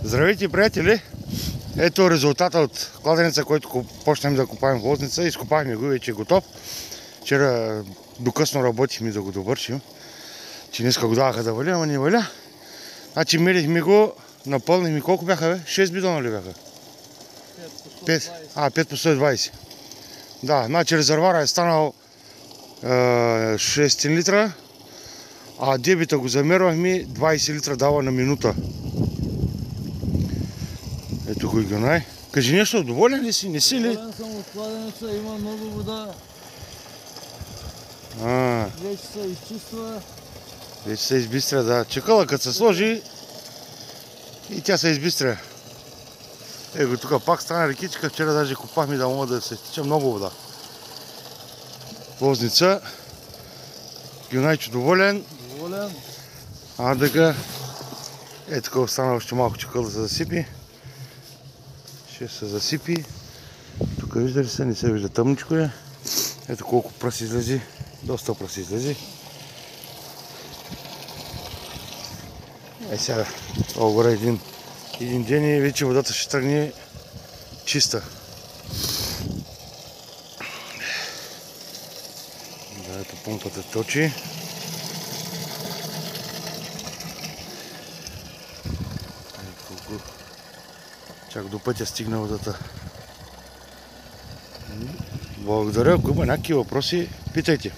Здравейте, приятели! Ето резултата от кладенеца, който почнем да копаем в Лозница. Изкопахме го, вече е готов. Вчера докъсно работихме да го довършим. Че днеска го даваха да валя, ама не валя. Значи мерихме го, напълнихме. Колко бяха, бе? 6 бидона ли бяха? 5 по 120. Да, значи резервуара е станал 6 литра, а дебита го замервахме, 20 литра дава на минута. Ето го и Гюнай. Кажи нещо, доволен ли си? Не си ли? Доволен съм от кладенеца, има много вода. Вече се изчиства. Вече се избистря, да. Чакъла като се сложи и тя се избистря. Его тук пак стана рекичка, вчера даже копахме да мога да се стича много вода. Лозница. Гюнайчо доволен. Доволен. Адъга. Е, тук остана още малко чакъл да се засипи. Ще се засипи. Тук вижда ли се? Не се вижда, тъмничко е. Ето колко пръс излези. Доста пръс излези. Е, сега това горе един ден и вече водата ще тръгне чиста. Да, ето помпата точи. Чак до пътя стигна водата. Благодаря, ако има някакви въпроси, питайте.